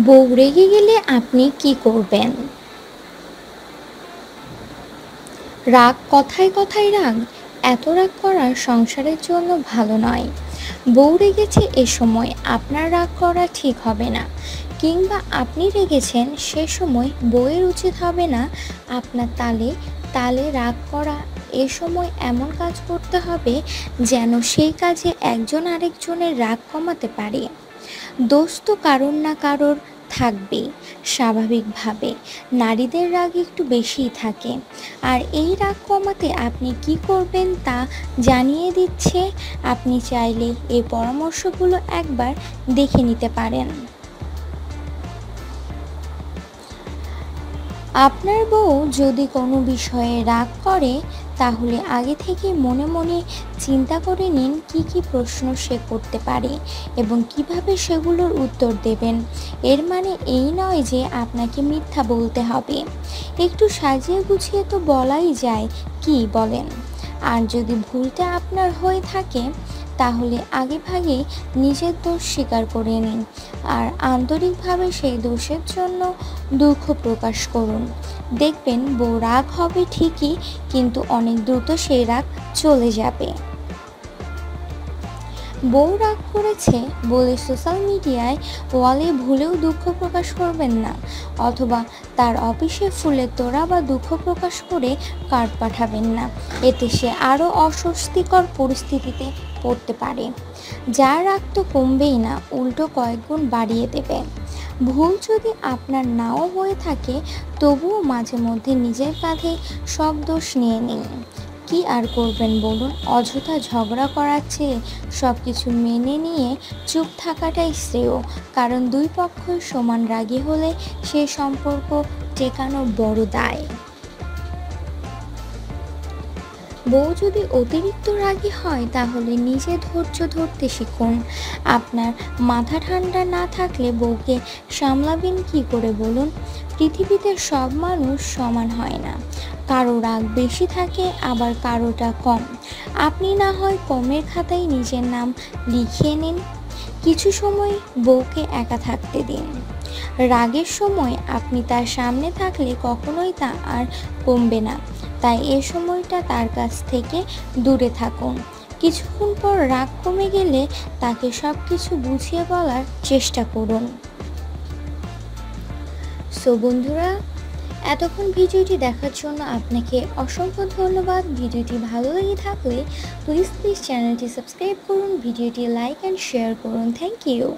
বউ রেগে গেলে আপনি কি করবেন? রাগ, কথায় কথায় রাগ, এত রাগ করা সংসারের জন্য ভালো নয়। বউ রেগেছে এ সময় আপনার রাগ করা ঠিক হবে না, কিংবা আপনি রেগেছেন সে সময় বউয়ের উচিত হবে না আপনার তালে তালে রাগ করা। এ সময় এমন কাজ করতে হবে যেন সেই কাজে একজন আরেকজনের রাগ কমাতে পারে। দোষ তো কারোর না কারোর থাকবেই, স্বাভাবিকভাবে। নারীদের রাগ একটু বেশিই থাকে। আর এই রাগ কমাতে আপনি কি করবেন তা জানিয়ে দিচ্ছে। আপনি চাইলে এই পরামর্শগুলো একবার দেখে নিতে পারেন। আপনার বউ যদি কোনো বিষয়ে রাগ করে, তাহলে আগে থেকে মনে মনে চিন্তা করে নিন কি কি প্রশ্ন সে করতে পারে এবং কিভাবে সেগুলোর উত্তর দেবেন। এর মানে এই নয় যে আপনাকে মিথ্যা বলতে হবে, একটু সাজিয়ে গুছিয়ে তো বলাই যায়, কি বলেন? আর যদি ভুলটা আপনার হয়ে থাকে, তাহলে আগেভাগে নিজের দোষ স্বীকার করে নিন আর আন্তরিকভাবে সেই দোষের জন্য দুঃখ প্রকাশ করুন। দেখবেন বউ রাগ হবে ঠিকই, কিন্তু অনেক দ্রুত সেই রাগ চলে যাবে। বউ রাগ করেছে বলে সোশ্যাল মিডিয়ায় ওয়ালে ভুলেও দুঃখ প্রকাশ করবেন না, অথবা তার অফিসে ফুলের তোড়া বা দুঃখ প্রকাশ করে কার্ড পাঠাবেন না। এতে সে আরও অস্বস্তিকর পরিস্থিতিতে পড়তে পারে। যার রাগ তো কমবেই না, উল্টো কয়েক গুণ বাড়িয়ে দেবে। ভুল যদি আপনার নাও হয়ে থাকে, তবুও মাঝে মধ্যে নিজের কাঁধে সব দোষ নিয়ে নিন। কি আর করবেন বলুন? অযথা ঝগড়া করার চেয়ে সব কিছু মেনে নিয়ে চুপ থাকাটাই শ্রেয়। কারণ দুই পক্ষই সমান রাগী হলে সে সম্পর্ক টেকানো বড় দায়। বউ যদি অতিরিক্ত রাগী হয়, তাহলে নিজে ধৈর্য ধরতে শিখুন। আপনার মাথা ঠান্ডা না থাকলে বউকে সামলাবেন কি করে বলুন? পৃথিবীতে সব মানুষ সমান হয় না, কারো রাগ বেশি থাকে আবার কারোটা কম। আপনি না হয় কমের খাতায় নিজের নাম লিখিয়ে নিন। কিছু সময় বউকে একা থাকতে দিন। রাগের সময় আপনি তার সামনে থাকলে কখনোই তা আর কমবে না, তাই এ সময়টা তার কাছ থেকে দূরে থাকুন। কিছুক্ষণ পর রাগ কমে গেলে তাকে সব কিছু বুঝিয়ে বলার চেষ্টা করুন। সো বন্ধুরা, এতক্ষণ ভিডিওটি দেখার জন্য আপনাকে অসংখ্য ধন্যবাদ। ভিডিওটি ভালো লেগে থাকলে প্লিজ চ্যানেলটি সাবস্ক্রাইব করুন, ভিডিওটি লাইক অ্যান্ড শেয়ার করুন। Thank you.